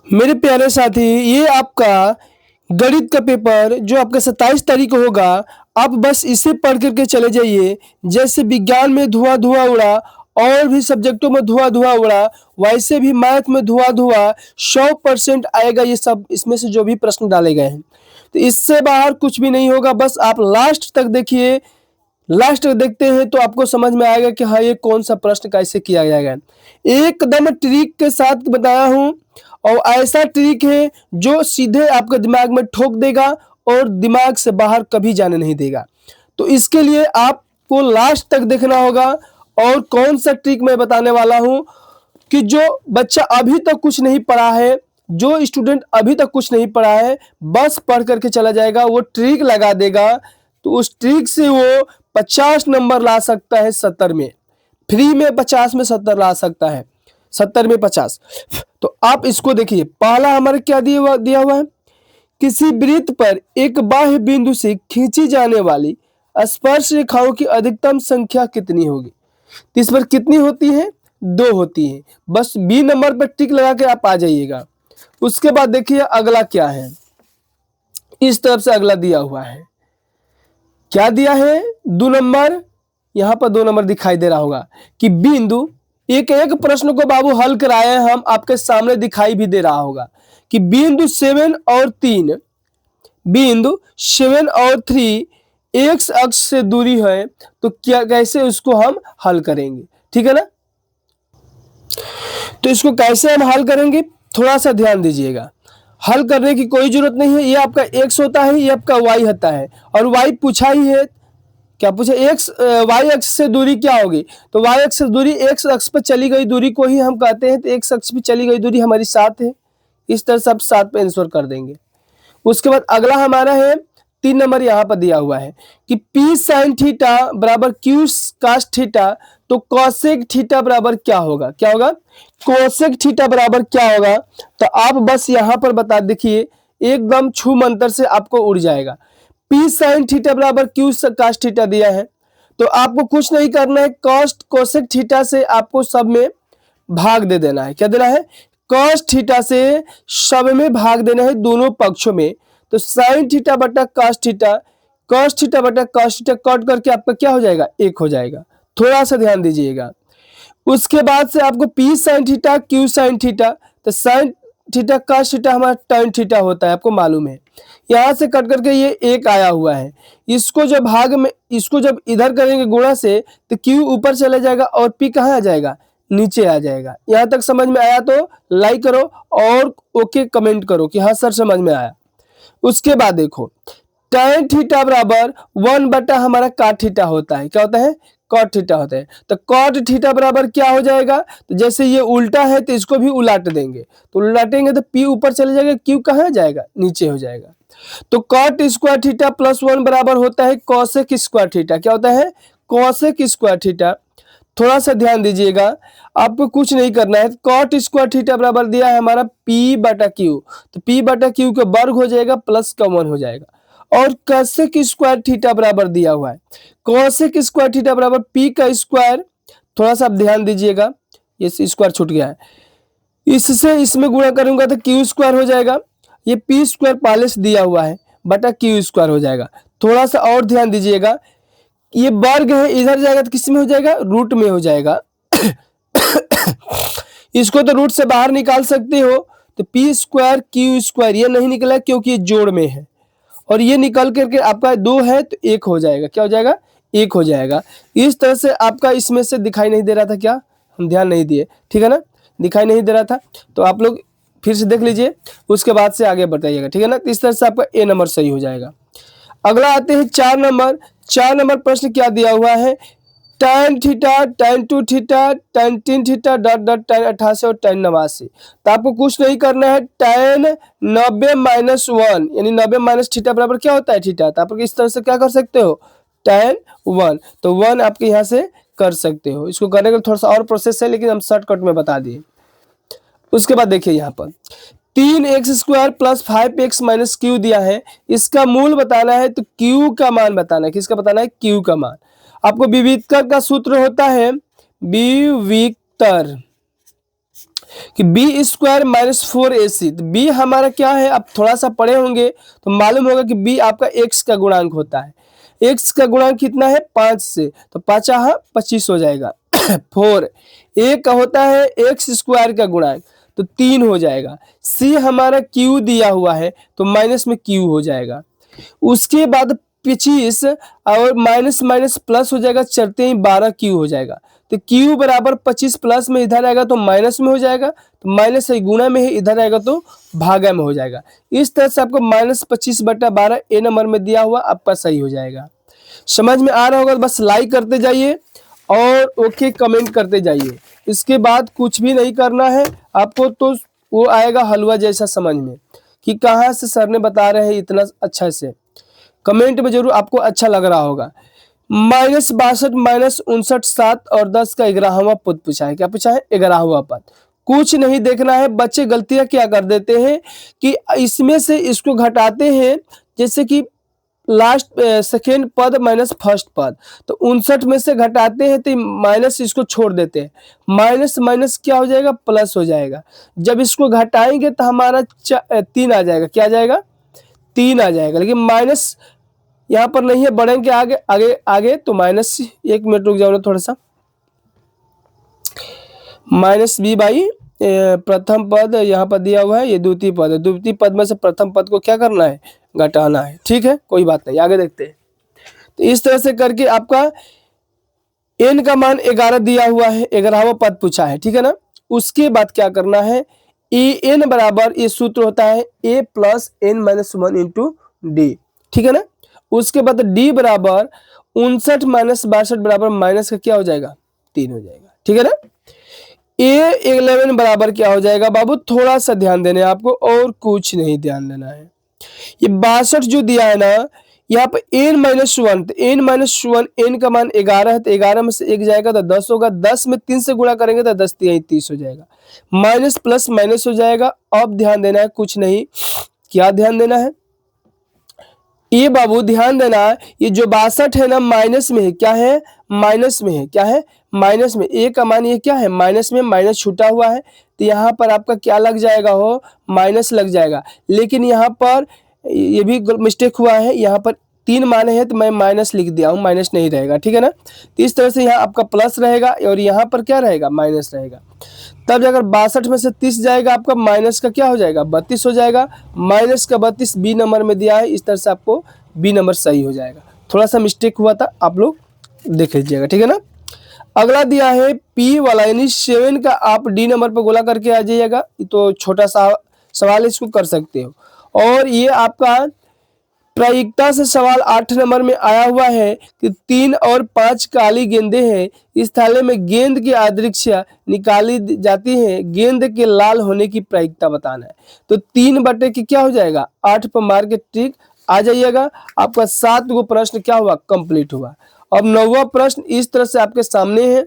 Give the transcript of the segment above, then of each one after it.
मेरे प्यारे साथी, ये आपका गणित का पेपर जो आपका 27 तारीख को होगा, आप बस इसे पढ़ कर के चले जाइए। जैसे विज्ञान में धुआं-धुआं उड़ा और भी सब्जेक्टों में धुआं-धुआं उड़ा, वैसे भी मैथ में धुआं-धुआं 100% आएगा। ये सब इसमें से जो भी प्रश्न डाले गए हैं, तो इससे बाहर कुछ भी नहीं होगा। बस आप लास्ट तक देखिए, लास्ट तक देखते हैं तो आपको समझ में आएगा कि हाँ, ये कौन-सा प्रश्न कैसे किया जाएगा। एकदम ट्रिक के साथ बताया हूँ और ऐसा ट्रिक है जो सीधे आपके दिमाग में ठोक देगा और दिमाग से बाहर कभी जाने नहीं देगा। तो इसके लिए आपको लास्ट तक देखना होगा। और कौन सा ट्रिक मैं बताने वाला हूँ कि जो बच्चा अभी तक कुछ नहीं पढ़ा है, जो स्टूडेंट अभी तक कुछ नहीं पढ़ा है, बस पढ़ करके चला जाएगा, वो ट्रिक लगा देगा, तो उस ट्रिक से वो 50 नंबर ला सकता है 70 में। फ्री में 50 में 70 ला सकता है, 70 में 50। तो आप इसको देखिए, पहला हमारे क्या दिया हुआ है, किसी वृत्त पर एक बाह्य बिंदु से खींची जाने वाली स्पर्श रेखाओं की अधिकतम संख्या कितनी होगी। तो इस पर कितनी होती है, 2 होती है। बस बी नंबर पर टिक लगा के आप आ जाइएगा। उसके बाद देखिए अगला क्या है, इस तरफ से अगला दिया हुआ है, क्या दिया है, 2 नंबर। यहाँ पर 2 नंबर दिखाई दे रहा होगा कि बिंदु, एक एक प्रश्न को बाबू हल कराए हैं हम, आपके सामने दिखाई भी दे रहा होगा कि बिंदु 7 और 3, बिंदु 7 और 3 एक्स अक्ष से दूरी है, तो क्या कैसे उसको हम हल करेंगे, ठीक है ना। तो इसको कैसे हम हल करेंगे, थोड़ा सा ध्यान दीजिएगा। हल करने की कोई जरूरत नहीं है, ये आपका एक्स होता है, ये आपका वाई होता है, और वाई पूछा ही है, क्या पूछा, एक्स वाई अक्ष से दूरी क्या होगी, तो वाई अक्ष से दूरी एक्स अक्ष पर चली गई दूरी को ही हम कहते हैं, तो एक्स अक्ष पर चली गई दूरी हमारी 7 है। इस तरह से आप 7 पे आंसर कर देंगे। उसके बाद अगला हमारा है 3 नंबर, यहाँ पर दिया हुआ है कि पी साइन थीटा बराबर क्यू कास थीटा, तो कॉसेक थीटा बराबर क्या होगा, क्या होगा, कोसेक थीटा बराबर क्या होगा। तो आप बस यहाँ पर बता देखिए, एकदम छू मंतर से आपको उड़ जाएगा। पी साइन थीटा बराबर क्यू कास थीटा दिया है, तो आपको कुछ नहीं करना है, कॉस्ट कोसेक थीटा से आपको सब में भाग दे देना है। क्या देना है, कॉस थीटा से सब में भाग देना है, दोनों पक्षों में। तो साइन थीटा बटा कॉस थीटा, कॉस थीटा बटा कॉस थीटा कट करके आपका क्या हो जाएगा, 1 हो जाएगा। थोड़ा सा ध्यान दीजिएगा। उसके बाद से आपको P sine theta Q sine theta, तो साइन थीटा कॉस थीटा हमारा tan थीटा होता है, आपको मालूम है। यहाँ से कट करके ये 1 आया हुआ है, इसको जब भाग में, इसको जब इधर करेंगे गुणा से, तो क्यू ऊपर चला जाएगा और पी कहाँ आ जाएगा, नीचे आ जाएगा। यहाँ तक समझ में आया तो लाइक करो और ओके कमेंट करो कि हाँ सर समझ में आया। उसके बाद देखो, tan थीटा बराबर 1 बटा हमारा cot थीटा होता है, क्या होता है, cot थीटा होता है। तो cot थीटा बराबर क्या हो जाएगा, तो जैसे ये उल्टा है तो इसको भी उलट देंगे, तो उलटेंगे तो p ऊपर चले जाएगा, q कहाँ जाएगा, नीचे हो जाएगा। तो cot स्क्वायर थीटा प्लस 1 बराबर होता है cosec स्क्वायर थीटा, क्या होता है, cosec स्क्वायर थीटा। थोड़ा सा ध्यान दीजिएगा, आपको कुछ नहीं करना है। cot स्क्वायर थीटा बराबर दिया है हमारा p बटा q, तो p बटा q का वर्ग हो जाएगा प्लस का 1 हो जाएगा। और कोसेक स्क्वायर थीटा बराबर दिया हुआ है, कोसेक स्क्वायर थीटा बराबर p का स्क्वायर, थोड़ा सा आप ध्यान दीजिएगा, ये स्क्वायर छूट गया है, इससे इसमें गुणा करूंगा तो q स्क्वायर हो जाएगा। ये p स्क्वायर पहले से दिया हुआ है बटा q स्क्वायर हो जाएगा। थोड़ा सा और ध्यान दीजिएगा, ये वर्ग है, इधर जाएगा तो किस में हो जाएगा, रूट में हो जाएगा। इसको तो रूट से बाहर निकाल सकते हो, तो पी स्क्वायर क्यू स्क्वायर ये नहीं निकला क्योंकि ये जोड़ में है, और ये निकल करके आपका 2 है तो 1 हो जाएगा, क्या हो जाएगा, 1 हो जाएगा। इस तरह से आपका इसमें से दिखाई नहीं दे रहा था क्या, हम ध्यान नहीं दिए, ठीक है ना, दिखाई नहीं दे रहा था, तो आप लोग फिर से देख लीजिए, उसके बाद से आगे बताइएगा, ठीक है ना। इस तरह से आपका ए नंबर सही हो जाएगा। अगला आते हैं 4 नंबर। 4 नंबर प्रश्न क्या दिया हुआ है, tan theta tan 2 theta tan 3 theta dot dot tan 88 और tan 89। तो आपको कुछ नहीं करना है, tan 90 माइनस 1 यानी 90 माइनस थीटा बराबर क्या होता है, थीटा। तो आप इस तरह से क्या कर सकते हो, tan 1, तो 1 आपके यहाँ से कर सकते हो। इसको करने का थोड़ा सा और प्रोसेस है, लेकिन हम शॉर्टकट में बता दिए। उसके बाद देखिए यहाँ पर 3x square plus 5x minus Q दिया है, इसका मूल बताना है, तो क्यू का मान बताना है, किसका बताना है, क्यू का मान। आपको विविक्तर का सूत्र होता है, विविक्तर, कि बी स्क्वायर माइनस 4ac, तो बी हमारा क्या है, आप थोड़ा सा पढ़े होंगे तो मालूम होगा कि बी आपका एक्स का गुणांक होता है। एक्स का गुणांक कितना है, 5 से, तो 5 25 हो जाएगा। 4 ए का होता है एक्स स्क्वायर का गुणांक, तो 3 हो जाएगा। सी हमारा क्यू दिया हुआ है तो माइनस में क्यू हो जाएगा। उसके बाद 25 और माइनस माइनस प्लस हो जाएगा, चलते ही 12 क्यू हो जाएगा। तो क्यू बराबर 25 प्लस में इधर आएगा तो माइनस में हो जाएगा, तो माइनस है गुणा में है, इधर आएगा तो भागा में हो जाएगा। इस तरह से आपको -25/12 ए नंबर में दिया हुआ आपका सही हो जाएगा। समझ में आ रहा होगा तो बस लाइक करते जाइए और ओके कमेंट करते जाइए। इसके बाद कुछ भी नहीं करना है आपको, तो वो आएगा हलवा जैसा समझ में कि कहाँ से सर ने बता रहे हैं इतना अच्छा से। कमेंट में जरूर आपको अच्छा लग रहा होगा। -62 -59 7 और 10 का 11वां पद पूछा है। क्या पूछा है, 11वां पद। कुछ नहीं देखना है। बच्चे गलतियां क्या कर देते हैं कि इसमें से इसको घटाते हैं, जैसे कि लास्ट सेकेंड पद माइनस फर्स्ट पद, तो 59 में से घटाते हैं तो माइनस इसको छोड़ देते हैं, माइनस माइनस क्या हो जाएगा, प्लस हो जाएगा। जब इसको घटाएंगे तो हमारा 3 आ जाएगा। क्या आ जाएगा, 3 आ जाएगा। लेकिन माइनस यहाँ पर नहीं है, बढ़ेंगे आगे आगे आगे तो माइनस, 1 मिनट रुक जाओ थोड़ा सा। माइनस बी बाई प्रथम पद यहाँ पर दिया हुआ है, ये द्वितीय पद है। द्वितीय पद में से प्रथम पद को क्या करना है, घटाना है। ठीक है, कोई बात नहीं, आगे देखते हैं। तो इस तरह से करके आपका n का मान 11 दिया हुआ है, 11वां पद पूछा है। ठीक है ना। उसके बाद क्या करना है, ए n बराबर, ये सूत्र होता है a plus n minus 1 into D. ठीक है ना। उसके बाद d बराबर 59 माइनस 62 बराबर माइनस का क्या हो जाएगा, 3 हो जाएगा। ठीक है ना। A11 बराबर क्या हो जाएगा बाबू, थोड़ा सा ध्यान देना है आपको और कुछ नहीं ध्यान देना है। ये 62 जो दिया है ना, यहाँ पर n-1, तो n-1 n का मान 11 है, तो 11 में से 1 जाएगा तो 10 होगा। 10 में 3 से गुणा करेंगे तो 10 3 30 हो जाएगा। माइनस प्लस माइनस हो जाएगा। अब ध्यान देना है, कुछ नहीं, क्या ध्यान देना है, ये बाबू ध्यान देना, ये जो 62 है ना माइनस में है। क्या है, माइनस में है। क्या है, माइनस में। ए का मान ये क्या है, माइनस में, माइनस छूटा हुआ है, तो यहाँ पर आपका क्या लग जाएगा, हो माइनस लग जाएगा। लेकिन यहाँ पर ये भी मिस्टेक हुआ है, यहाँ पर 3 माने हैं तो मैं माइनस लिख दिया हूँ, माइनस नहीं रहेगा। ठीक है ना। तो इस तरह से यहाँ आपका प्लस रहेगा और यहाँ पर क्या रहेगा, माइनस रहेगा। तब जाकर 62 में से 30 जाएगा, आपका माइनस का क्या हो जाएगा, 32 हो जाएगा। माइनस का 32 बी नंबर में दिया है, इस तरह से आपको बी नंबर सही हो जाएगा। थोड़ा सा मिस्टेक हुआ था, आप लोग देख लीजिएगा। ठीक है ना। अगला दिया है पी वाला, यानी 7 का आप डी नंबर पर गोला करके आ जाइएगा। तो छोटा सा सवाल इसको कर सकते हो। और ये आपका प्रायिकता से सवाल 8 नंबर में आया हुआ है कि 3 और 5 काली गेंदें हैं, इस थाले में गेंद की आदृक्ष्या निकाली जाती है, गेंद के लाल होने की प्रायिकता बताना है। तो 3 बटे की क्या हो जाएगा, 8 पर मार के टिक आ जाइएगा। आपका 7 गो प्रश्न क्या हुआ, कंप्लीट हुआ। अब 9वां प्रश्न इस तरह से आपके सामने है,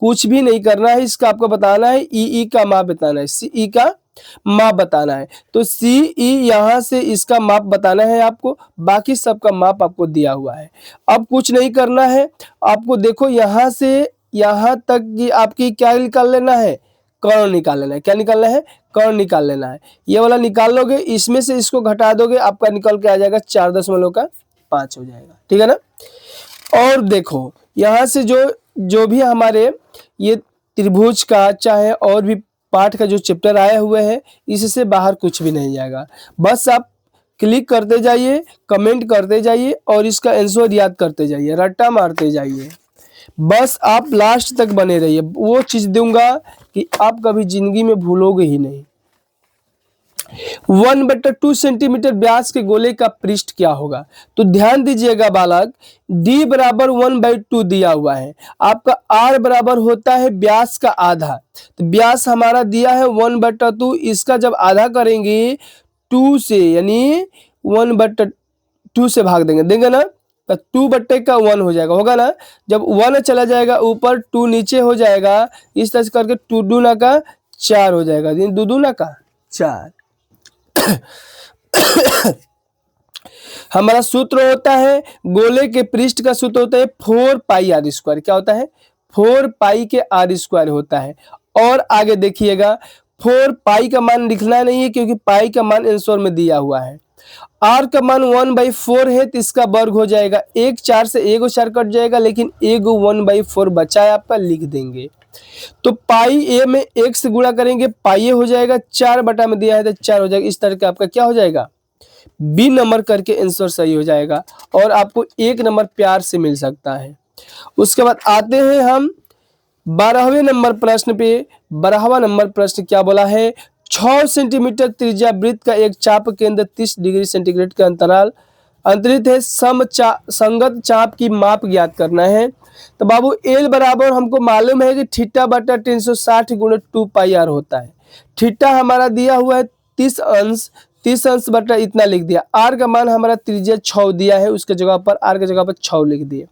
कुछ भी नहीं करना है, इसका आपको बताना है ई का माप बताना है, सी का माप बताना है। तो सी ई यहाँ से इसका माप बताना है आपको, बाकी सबका माप आपको दिया हुआ है। अब कुछ नहीं करना है आपको, देखो यहाँ से यहाँ तक की आपकी क्या निकाल लेना है, कर्ण निकाल लेना है। क्या निकालना है, कर्ण निकाल लेना है। ये वाला निकाल लोगे, इसमें से इसको घटा दोगे, आपका निकल के आ जाएगा 4.5 हो जाएगा। ठीक है ना। और देखो यहाँ से जो भी हमारे ये त्रिभुज का चाहे और भी पाठ का जो चैप्टर आए हुए हैं, इससे बाहर कुछ भी नहीं जाएगा। बस आप क्लिक करते जाइए, कमेंट करते जाइए और इसका आंसर याद करते जाइए, रट्टा मारते जाइए। बस आप लास्ट तक बने रहिए, वो चीज़ दूंगा कि आप कभी जिंदगी में भूलोगे ही नहीं। 1/2 सेंटीमीटर व्यास के गोले का पृष्ठ क्या होगा, तो ध्यान दीजिएगा बालक, d बराबर 1/2 दिया हुआ है, आपका r बराबर होता है व्यास का आधा। तो व्यास हमारा दिया है 1/2, इसका जब आधा करेंगे 2 से, यानी 1/2 से भाग देंगे ना, तो 2/1 हो जाएगा, होगा ना। जब 1 चला जाएगा ऊपर, 2 नीचे हो जाएगा, इस तरह से करके 2 दूना का 4 हो जाएगा, 2 दूना का 4। हमारा सूत्र होता है, गोले के पृष्ठ का सूत्र होता है 4 पाई आर स्क्वायर। क्या होता है, 4 पाई के आर स्क्वायर होता है। और आगे देखिएगा, 4 पाई का मान लिखना नहीं है क्योंकि पाई का मान आंसर में दिया हुआ है। r का मान 1/4 है तो इसका वर्ग हो जाएगा, एक 4 से एगो 4 कट जाएगा, लेकिन एगो 1/4 बचा है आपका, लिख देंगे। तो पाई ए में 1 से गुणा करेंगे, पाई ए हो जाएगा, 4 बटा में दिया है तो 4 हो जाएगा। इस तरह का आपका क्या हो जाएगा, बी नंबर करके आंसर सही हो जाएगा और आपको 1 नंबर प्यार से मिल सकता है। उसके बाद आते हैं हम 12वें नंबर प्रश्न पे। 12वां नंबर प्रश्न क्या बोला है, 6 सेंटीमीटर त्रिज्या वृत्त का एक चाप केंद्र 30 डिग्री सेंटीग्रेड के अंतराल अंतरित है, संगत चाप की माप ज्ञात करना है। तो बाबू एल बराबर हमको मालूम है कि थीटा बटा 360 गुणे 2 पाई आर होता है। थीटा हमारा दिया हुआ है 30 अंश बटा इतना लिख दिया। आर का मान हमारा त्रिज्या 6 दिया है, उसके जगह पर आर के जगह पर 6 लिख दिए।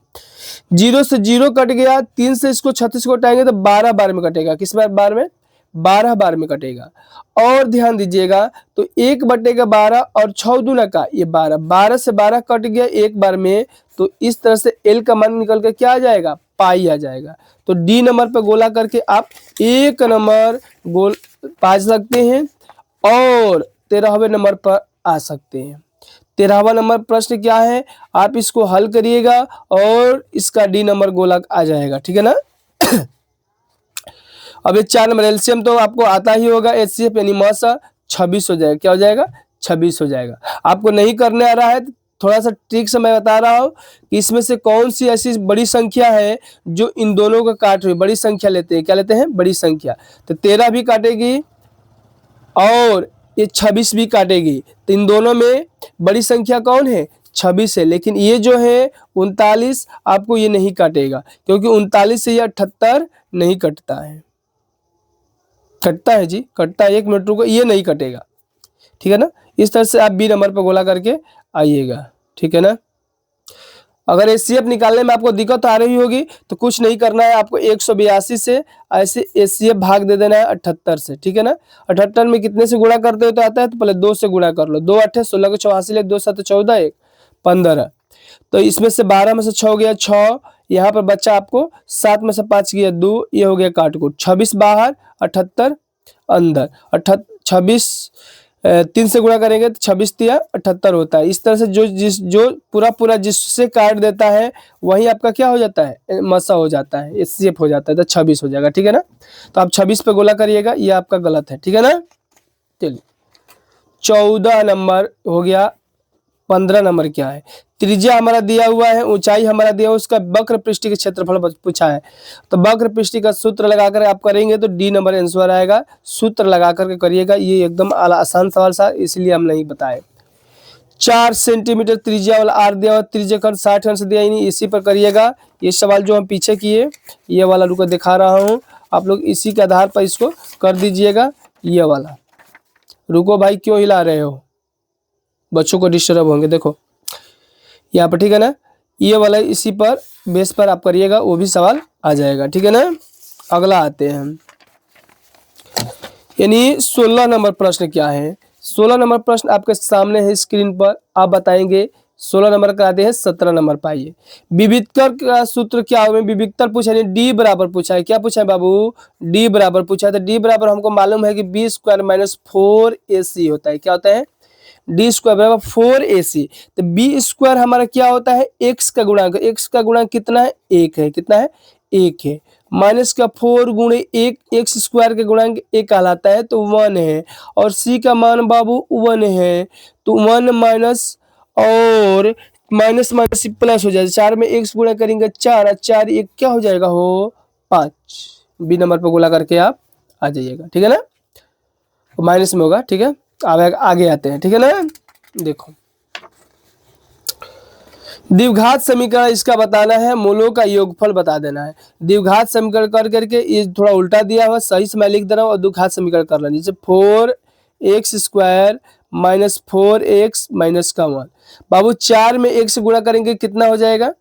0 से 0 कट गया, 3 से इसको 36 को हटाएंगे तो 12 बार में कटेगा। किस बार में, 12 बार में कटेगा। और ध्यान दीजिएगा तो 1/12 और 6 दूना का ये 12 से 12 कट गया एक बार में, तो इस तरह से एल का मान निकल के क्या आ जाएगा, पाई आ जाएगा। तो डी नंबर पर गोला करके आप 1 नंबर गोल पा सकते हैं और 13वें नंबर पर आ सकते हैं। 13वां नंबर प्रश्न क्या है, आप इसको हल करिएगा और इसका डी नंबर गोला आ जाएगा, ठीक है ना। अब ये 4 नंबर एलसीएम तो आपको आता ही होगा, एचसीएफ यानी मौसा 26 हो जाएगा। क्या हो जाएगा, 26 हो जाएगा। आपको नहीं करने आ रहा है थोड़ा सा ट्रिक से मैं बता रहा हूँ कि इसमें से कौन सी ऐसी बड़ी संख्या है जो इन दोनों का काट रही है। बड़ी संख्या लेते हैं, क्या लेते हैं, बड़ी संख्या। तो 13 भी काटेगी और ये 26 भी काटेगी, तो इन दोनों में बड़ी संख्या कौन है, 26 है। लेकिन ये जो है 39 आपको ये नहीं काटेगा क्योंकि 39 से ये 78 नहीं कटता है। कटता है जी, कटता है, 1 मिनट रुको, ये नहीं कटेगा, ठीक है ना। इस तरह से आप बी नंबर पर गोला करके आइएगा, ठीक है ना। अगर एचसीएफ निकालने में आपको दिक्कत आ रही होगी तो कुछ नहीं करना है, आपको 182 से ऐसे एचसीएफ भाग दे देना है 78 से, ठीक है ना। 78 में कितने से गुणा करते हो तो आता है, तो पहले 2 से गुणा कर लो। 2 8 16 को 84 ले, 2 7 14 1 15। तो इसमें से 12 में से 6 गया 6, यहाँ पर बच्चा आपको 7 में से 5 गया 2, ये हो गया काट कूट। 26 बाहर 78 अंदर, 26 3 से गुणा करेंगे तो 26 तिया 78 होता है। इस तरह से जो पूरा जिससे काट देता है वही आपका क्या हो जाता है, मसा हो जाता है, एचसीएफ हो जाता है, तो 26 हो जाएगा, ठीक है ना। तो आप 26 पे गोला करिएगा, ये आपका गलत है, ठीक है ना। चलिए 14 नंबर हो गया। 15 नंबर क्या है, त्रिज्या हमारा दिया हुआ है, ऊंचाई हमारा दिया हुआ, उसका वक्र पृष्ठ के क्षेत्रफल पूछा है। तो वक्र पृष्ठ का सूत्र लगाकर आप करेंगे तो डी नंबर आंसर आएगा। सूत्र लगा करके करिएगा, ये एकदम आसान सवाल था इसलिए हम नहीं बताए। 4 सेंटीमीटर त्रिज्या वाला आर दिया हुआ, त्रिज्या खंड 60 अंश दिया ही नहीं, इसी पर करिएगा। ये सवाल जो हम पीछे किए ये वाला रुको दिखा रहा हूँ, आप लोग इसी के आधार पर इसको कर दीजिएगा। ये वाला रुको भाई, क्यों हिला रहे हो, बच्चों को डिस्टर्ब होंगे। देखो यहाँ पर, ठीक है ना, ये वाला इसी पर बेस पर आप करिएगा, वो भी सवाल आ जाएगा, ठीक है ना। अगला आते हैं हम, यानी 16 नंबर प्रश्न क्या है। 16 नंबर प्रश्न आपके सामने है स्क्रीन पर, आप बताएंगे। 16 नंबर कराते हैं 17 नंबर पाइए। विविधकर का सूत्र क्या होगा, विविधकर पूछा है, डी बराबर पूछा है। क्या पूछा है बाबू, डी बराबर पूछा है। तो डी बराबर हमको मालूम है कि बी स्क्वायर माइनस 4ac होता है। क्या होता है, डी स्क्वायर बराबर 4ac। तो बी स्क्वायर हमारा क्या होता है, एक्स का गुणांक। एक्स का गुणांक कितना है, 1 है। कितना है, 1 है। माइनस का 4 गुणे 1, एक्स स्क्वायर के गुणांक 1 कहलाता है, तो 1 है। और सी का मान बाबू 1 है, तो 1 माइनस और माइनस माइनस प्लस हो जाएगा। 4 में 1 गुणा करेंगे 4, 4 1 क्या हो जाएगा, हो 5। बी नंबर पर गोला करके आप आ जाइएगा, ठीक है ना। माइनस में होगा, ठीक है। आगे आते हैं, ठीक है ना। देखो द्विघात समीकरण इसका बताना है, मूलों का योगफल बता देना है। द्विघात समीकरण कर करके ये थोड़ा उल्टा दिया हुआ, सही से मैं लिख दे रहा हूँ, और द्विघात समीकरण कर लेना। जैसे 4x square minus 4x minus का 1। बाबू 4 में 1 से गुणा करेंगे कितना हो जाएगा,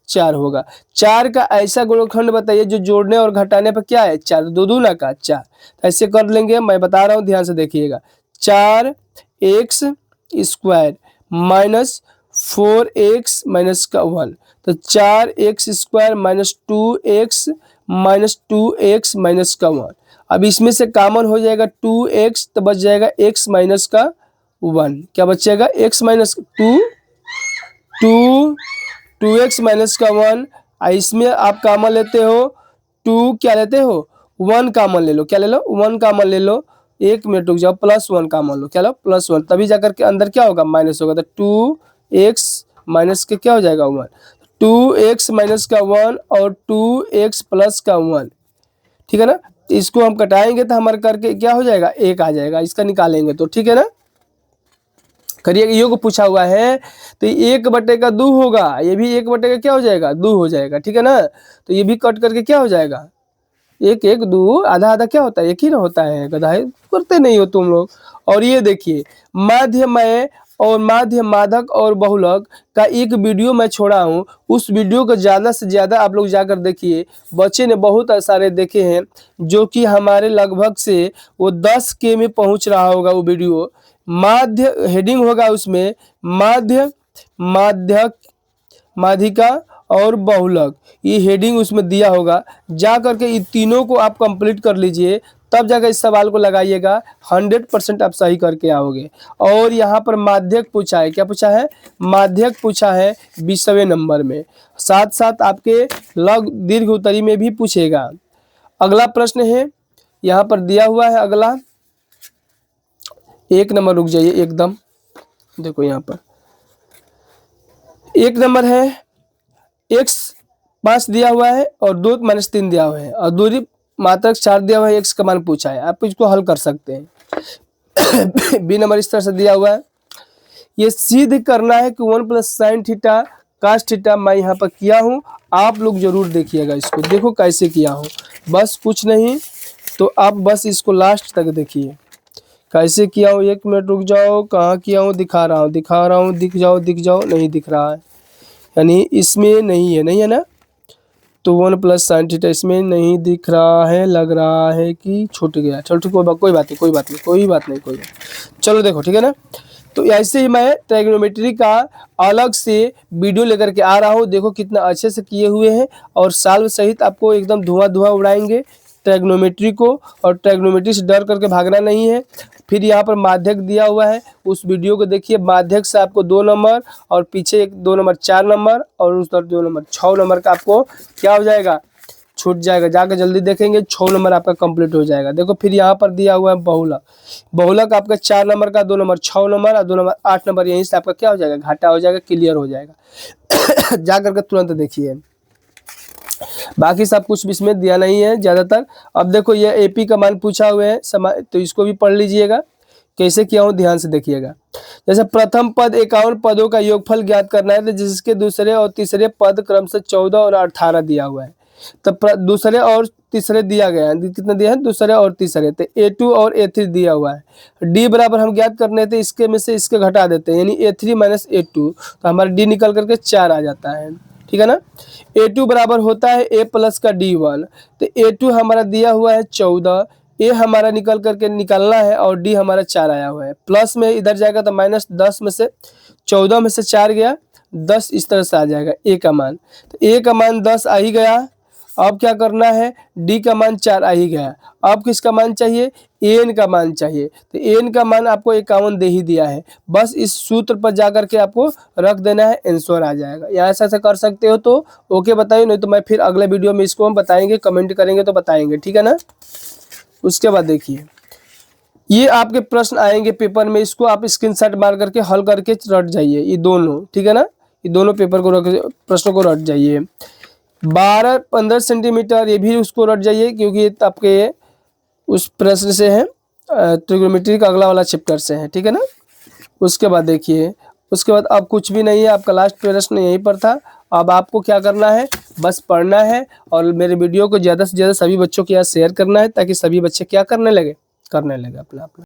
4 होगा। 4 का ऐसा गुणनखंड बताइए जो जोड़ने और घटाने पर क्या है, 4, 2 दूना का 4। ऐसे कर लेंगे, मैं बता रहा हूँ, ध्यान से देखिएगा। 4x square minus 4x minus का 1, तो 4x square minus 2x minus 2x minus का 1। अब इसमें से कॉमन हो जाएगा 2x, तो बच जाएगा x माइनस का 1। क्या बचेगा? x माइनस 2x माइनस का 1। इसमें आप कॉमन लेते हो 2, क्या लेते हो 1 कॉमन ले लो। क्या ले लो? 1 कॉमन ले लो। 1 मिनट रुक जाओ, +1 कॉमन लो। क्या लो? +1, तभी जाकर के अंदर क्या होगा? माइनस होगा। तो 2x माइनस के क्या हो जाएगा? 1। 2x माइनस का 1 और 2x प्लस का 1, ठीक है ना। तो इसको हम कटाएंगे तो हमारे करके क्या हो जाएगा? 1 आ जाएगा। इसका निकालेंगे तो, ठीक है ना। करिए, योग पूछा हुआ है तो 1/2 होगा, ये भी 1/2 का क्या हो जाएगा? 2 हो जाएगा, ठीक है ना। तो ये भी कट करके क्या हो जाएगा? 1 1 2, आधा आधा क्या होता है? 1 ही ना होता है। गधाए करते नहीं हो तुम लोग। और ये देखिए, माध्यमय और माध्य माधक और बहुलक का एक वीडियो मैं छोड़ा हूँ, उस वीडियो को ज़्यादा से ज़्यादा आप लोग जाकर देखिए। बच्चे ने बहुत सारे देखे हैं, जो कि हमारे लगभग से वो 10K में पहुँच रहा होगा वो वीडियो। माध्य हेडिंग होगा उसमें, माध्य माध्यक माध्यिका और बहुलक, ये हेडिंग उसमें दिया होगा। जा करके ये तीनों को आप कंप्लीट कर लीजिए, तब जाकर इस सवाल को लगाइएगा। 100% आप सही करके आओगे। और यहाँ पर माध्यक पूछा है। क्या पूछा है? माध्यक पूछा है 20वें नंबर में। साथ साथ आपके लघु दीर्घ उत्तरी में भी पूछेगा। अगला प्रश्न है, यहाँ पर दिया हुआ है अगला 1 नंबर, रुक जाइए एकदम। देखो यहाँ पर 1 नंबर है, x 5 दिया हुआ है और 2 - 3 दिया हुआ है और दूरी मात्रक 4 दिया हुआ है। x का मान पूछा है, आप इसको हल कर सकते हैं। बी नंबर इस तरह से दिया हुआ है, ये सिद्ध करना है कि 1 + sin थीटा cos थीटा मैं यहाँ पर किया हूँ। आप लोग जरूर देखिएगा इसको, देखो कैसे किया हूँ। बस कुछ नहीं तो आप बस इसको लास्ट तक देखिए कैसे किया हूँ। 1 मिनट रुक जाओ, कहाँ किया हूँ? दिखा रहा हूँ, दिख जाओ, नहीं दिख रहा है, यानी इसमें नहीं है ना। तो 1 + sin थीटा इसमें नहीं दिख रहा है, लग रहा है कि छूट गया। चलो ठीक, कोई बात नहीं। चलो देखो, ठीक है ना। तो ऐसे ही मैं ट्रायगोनोमेट्री का अलग से वीडियो लेकर के आ रहा हूँ। देखो कितना अच्छे से किए हुए हैं और साल्व सहित आपको एकदम धुआं उड़ाएंगे ट्रायगोनोमेट्री को। और ट्रायगोनोमेट्री से डर करके भागना नहीं है। फिर यहाँ पर माध्यक दिया हुआ है, उस वीडियो को देखिए। माध्यक से आपको 2 नंबर और पीछे 2 नंबर 4 नंबर और उस तरफ 2 नंबर 6 नंबर का आपको क्या हो जाएगा? छूट जाएगा। जाकर जल्दी देखेंगे, 6 नंबर आपका कंप्लीट हो जाएगा। देखो फिर यहाँ पर दिया हुआ है बहुलक आपका 4 नंबर का, 2 नंबर 6 नंबर और 2 नंबर 8 नंबर। यहीं से आपका क्या हो जाएगा? घाटा हो जाएगा, क्लियर हो जाएगा। जा करके तुरंत देखिए। बाकी सब कुछ इसमें दिया नहीं है ज़्यादातर। अब देखो ये AP का मान पूछा हुआ है, तो इसको भी पढ़ लीजिएगा। कैसे किया हूँ ध्यान से देखिएगा। जैसे प्रथम पद 51 पदों का योगफल ज्ञात करना है, तो जिसके दूसरे और तीसरे पद क्रमशः 14 और 18 दिया हुआ है। तो दूसरे और तीसरे दिया गया है, कितना दिया है? दूसरे और तीसरे। तो A2 और A3 दिया हुआ है। D बराबर हम ज्ञात करने थे, इसके में से इसके घटा देते हैं, यानी A3 - A2, तो हमारा D निकल करके 4 आ जाता है, ठीक है ना। A2 बराबर होता है A प्लस का D1। तो A2 हमारा दिया हुआ है 14, A हमारा निकल करके निकालना है और D हमारा 4 आया हुआ है। प्लस में इधर जाएगा तो -10 में से 14 में से 4 गया, 10 इस तरह से आ जाएगा A का मान। तो A का मान 10 आ ही गया। अब क्या करना है? D का मान 4 आ ही गया। अब किसका मान चाहिए? N का मान चाहिए। तो N का मान आपको 51 दे ही दिया है। बस इस सूत्र पर जाकर के आपको रख देना है, आंसर आ जाएगा। यहाँ ऐसा कर सकते हो तो ओके बताइए, नहीं तो मैं फिर अगले वीडियो में इसको हम बताएंगे, कमेंट करेंगे तो बताएंगे, ठीक है ना। उसके बाद देखिए, ये आपके प्रश्न आएंगे पेपर में, इसको आप स्क्रीनशॉट मार करके हल करके रट जाइए, ये दोनों, ठीक है ना। ये दोनों पेपर को प्रश्नों को रट जाइए। 12-15 सेंटीमीटर, ये भी उसको रट जाइए, क्योंकि ये आपके उस प्रश्न से है, ट्रिग्नोमेट्री का अगला वाला चैप्टर से है, ठीक है ना। उसके बाद देखिए, उसके बाद अब कुछ भी नहीं है, आपका लास्ट प्रश्न यहीं पर था। अब आपको क्या करना है? बस पढ़ना है और मेरे वीडियो को ज़्यादा से ज़्यादा सभी बच्चों के यहाँ शेयर करना है, ताकि सभी बच्चे क्या करने लगे अपना।